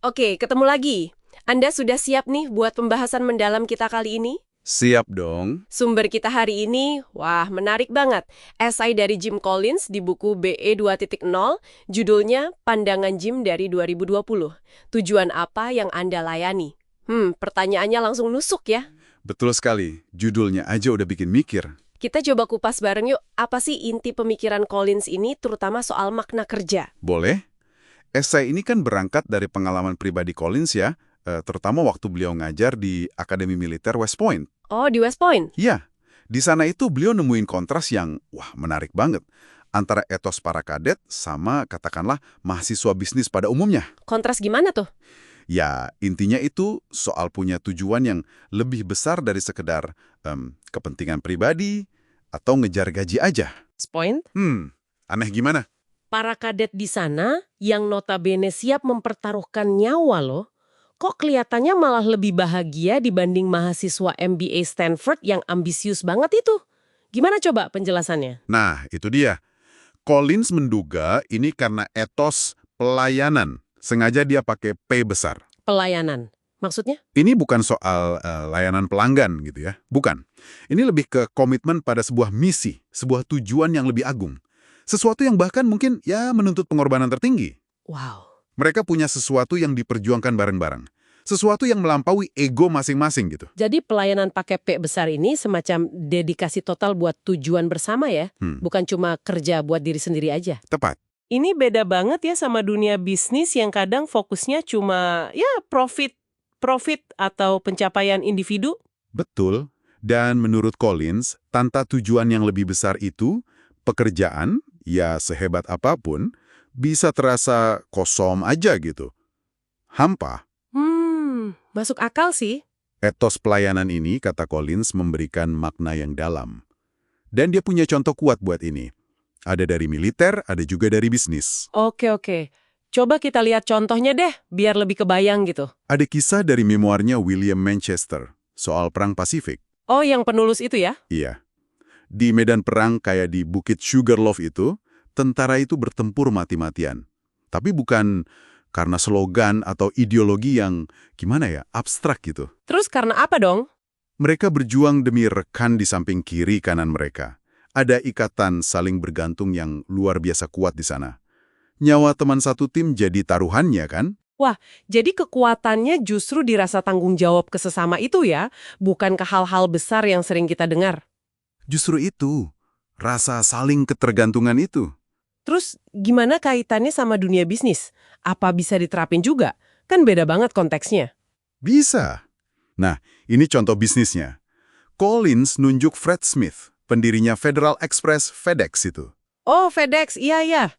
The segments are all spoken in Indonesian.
Oke, ketemu lagi. Anda sudah siap nih buat pembahasan mendalam kita kali ini? Siap dong. Sumber kita hari ini, wah menarik banget. Esai dari Jim Collins di buku BE 2.0, judulnya Pandangan Jim dari 2020. Tujuan apa yang Anda layani? Pertanyaannya langsung nusuk ya. Betul sekali. Judulnya aja udah bikin mikir. Kita coba kupas bareng yuk, apa sih inti pemikiran Collins ini terutama soal makna kerja? Boleh? Esai ini kan berangkat dari pengalaman pribadi Collins ya, terutama waktu beliau ngajar di Akademi Militer West Point. Oh, di West Point? Ya, di sana itu beliau nemuin kontras yang, wah, menarik banget. Antara etos para kadet sama katakanlah mahasiswa bisnis pada umumnya. Kontras gimana tuh? Ya, intinya itu soal punya tujuan yang lebih besar dari sekedar kepentingan pribadi atau ngejar gaji aja. West Point? Aneh gimana? Para kadet di sana yang notabene siap mempertaruhkan nyawa loh, kok kelihatannya malah lebih bahagia dibanding mahasiswa MBA Stanford yang ambisius banget itu. Gimana coba penjelasannya? Nah, itu dia. Collins menduga ini karena etos pelayanan. Sengaja dia pakai P besar. Pelayanan. Maksudnya? Ini bukan soal layanan pelanggan gitu ya. Bukan. Ini lebih ke komitmen pada sebuah misi, sebuah tujuan yang lebih agung. Sesuatu yang bahkan mungkin ya menuntut pengorbanan tertinggi. Wow. Mereka punya sesuatu yang diperjuangkan bareng-bareng. Sesuatu yang melampaui ego masing-masing gitu. Jadi pelayanan pakai P besar ini semacam dedikasi total buat tujuan bersama ya? Bukan cuma kerja buat diri sendiri aja? Tepat. Ini beda banget ya sama dunia bisnis yang kadang fokusnya cuma ya profit atau pencapaian individu. Betul. Dan menurut Collins, tanpa tujuan yang lebih besar itu, pekerjaan, ya sehebat apapun, bisa terasa kosong aja gitu. Hampa. Masuk akal sih. Etos pelayanan ini, kata Collins, memberikan makna yang dalam. Dan dia punya contoh kuat buat ini. Ada dari militer, ada juga dari bisnis. Oke. Coba kita lihat contohnya deh, biar lebih kebayang gitu. Ada kisah dari memoarnya William Manchester, soal Perang Pasifik. Oh, yang penulis itu ya? Iya. Di medan perang kayak di Bukit Sugarloaf itu, tentara itu bertempur mati-matian. Tapi bukan karena slogan atau ideologi yang, gimana ya, abstrak gitu. Terus karena apa dong? Mereka berjuang demi rekan di samping kiri kanan mereka. Ada ikatan saling bergantung yang luar biasa kuat di sana. Nyawa teman satu tim jadi taruhannya kan? Wah, jadi kekuatannya justru dirasa tanggung jawab ke sesama itu ya, bukan ke hal-hal besar yang sering kita dengar. Justru itu, rasa saling ketergantungan itu. Terus gimana kaitannya sama dunia bisnis? Apa bisa diterapin juga? Kan beda banget konteksnya. Bisa. Nah, ini contoh bisnisnya. Collins nunjuk Fred Smith, pendirinya Federal Express FedEx itu. Oh, FedEx, iya.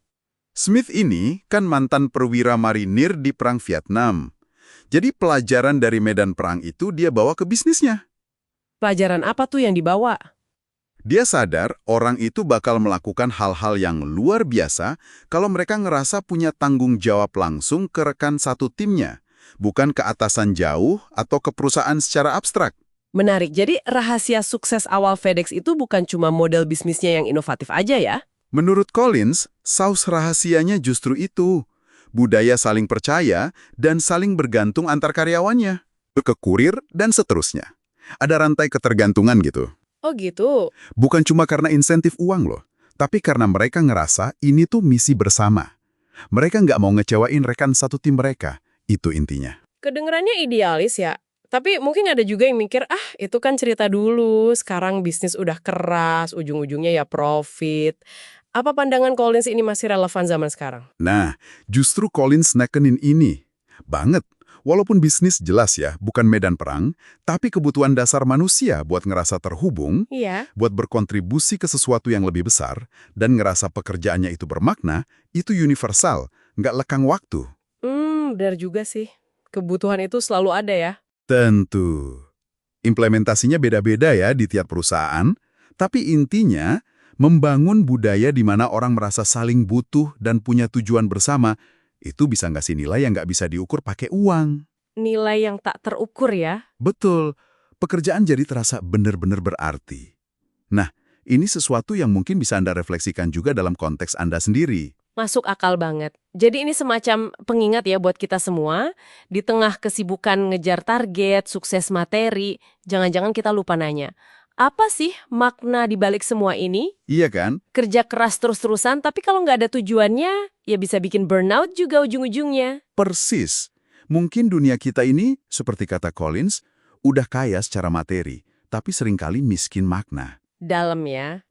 Smith ini kan mantan perwira marinir di Perang Vietnam. Jadi pelajaran dari medan perang itu dia bawa ke bisnisnya. Pelajaran apa tuh yang dibawa? Dia sadar orang itu bakal melakukan hal-hal yang luar biasa kalau mereka ngerasa punya tanggung jawab langsung ke rekan satu timnya, bukan ke atasan jauh atau ke perusahaan secara abstrak. Menarik, jadi rahasia sukses awal FedEx itu bukan cuma model bisnisnya yang inovatif aja ya? Menurut Collins, saus rahasianya justru itu. Budaya saling percaya dan saling bergantung antar karyawannya. Ke kurir dan seterusnya. Ada rantai ketergantungan gitu. Oh gitu. Bukan cuma karena insentif uang loh, tapi karena mereka ngerasa ini tuh misi bersama. Mereka nggak mau ngecewain rekan satu tim mereka. Itu intinya. Kedengerannya idealis ya. Tapi mungkin ada juga yang mikir, itu kan cerita dulu, sekarang bisnis udah keras, ujung-ujungnya ya profit. Apa pandangan Collins ini masih relevan zaman sekarang? Nah, justru Collins nekenin ini. Banget. Walaupun bisnis jelas ya, bukan medan perang, tapi kebutuhan dasar manusia buat ngerasa terhubung, Iya. buat berkontribusi ke sesuatu yang lebih besar, dan ngerasa pekerjaannya itu bermakna, itu universal, nggak lekang waktu. Benar juga sih. Kebutuhan itu selalu ada ya. Tentu. Implementasinya beda-beda ya di tiap perusahaan, tapi intinya membangun budaya di mana orang merasa saling butuh dan punya tujuan bersama, itu bisa ngasih nilai yang nggak bisa diukur pakai uang. Nilai yang tak terukur ya. Betul, pekerjaan jadi terasa benar-benar berarti. Nah, ini sesuatu yang mungkin bisa Anda refleksikan juga dalam konteks Anda sendiri. Masuk akal banget. Jadi ini semacam pengingat ya buat kita semua, di tengah kesibukan ngejar target, sukses materi, jangan-jangan kita lupa nanya, apa sih makna di balik semua ini? Iya kan? Kerja keras terus-terusan, tapi kalau nggak ada tujuannya, ya bisa bikin burnout juga ujung-ujungnya. Persis. Mungkin dunia kita ini, seperti kata Collins, udah kaya secara materi, tapi seringkali miskin makna. Dalam ya.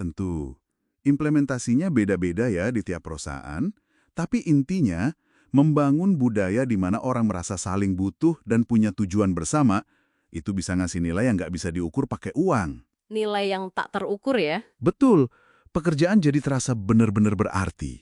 Tentu, implementasinya beda-beda ya di tiap perusahaan, tapi intinya membangun budaya di mana orang merasa saling butuh dan punya tujuan bersama, itu bisa ngasih nilai yang nggak bisa diukur pakai uang. Nilai yang tak terukur ya. Betul, pekerjaan jadi terasa benar-benar berarti.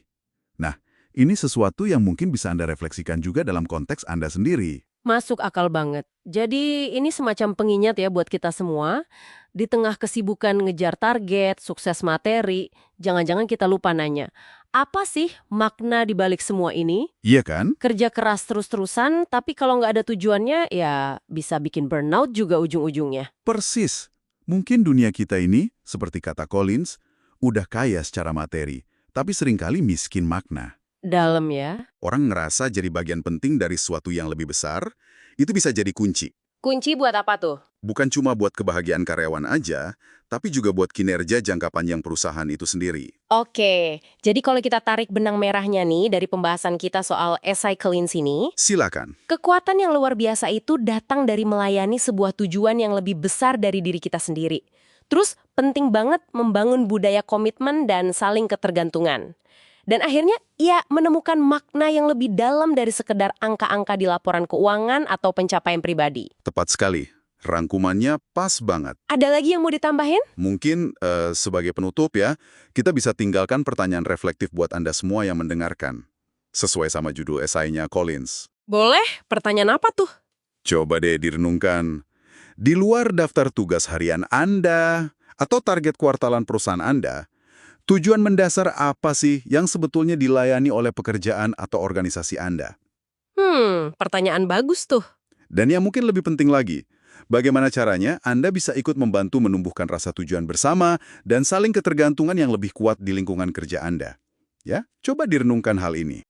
Nah, ini sesuatu yang mungkin bisa Anda refleksikan juga dalam konteks Anda sendiri. Masuk akal banget. Jadi ini semacam pengingat ya buat kita semua. Di tengah kesibukan ngejar target, sukses materi, jangan-jangan kita lupa nanya, apa sih makna di balik semua ini? Iya kan? Kerja keras terus-terusan, tapi kalau nggak ada tujuannya, ya bisa bikin burnout juga ujung-ujungnya. Persis. Mungkin dunia kita ini, seperti kata Collins, udah kaya secara materi, tapi seringkali miskin makna. Dalam ya. Orang ngerasa jadi bagian penting dari sesuatu yang lebih besar, itu bisa jadi kunci. Kunci buat apa tuh? Bukan cuma buat kebahagiaan karyawan aja, tapi juga buat kinerja jangka panjang perusahaan itu sendiri. Oke, jadi kalau kita tarik benang merahnya nih dari pembahasan kita soal SI Collins ini, Silakan. kekuatan yang luar biasa itu datang dari melayani sebuah tujuan yang lebih besar dari diri kita sendiri. Terus penting banget membangun budaya komitmen dan saling ketergantungan. Dan akhirnya, ya menemukan makna yang lebih dalam dari sekedar angka-angka di laporan keuangan atau pencapaian pribadi. Tepat sekali. Rangkumannya pas banget. Ada lagi yang mau ditambahin? Mungkin sebagai penutup ya, kita bisa tinggalkan pertanyaan reflektif buat Anda semua yang mendengarkan. Sesuai sama judul esainya Collins. Boleh, pertanyaan apa tuh? Coba deh direnungkan. Di luar daftar tugas harian Anda atau target kuartalan perusahaan Anda, tujuan mendasar apa sih yang sebetulnya dilayani oleh pekerjaan atau organisasi Anda? Pertanyaan bagus tuh. Dan yang mungkin lebih penting lagi, bagaimana caranya Anda bisa ikut membantu menumbuhkan rasa tujuan bersama dan saling ketergantungan yang lebih kuat di lingkungan kerja Anda? Ya, coba direnungkan hal ini.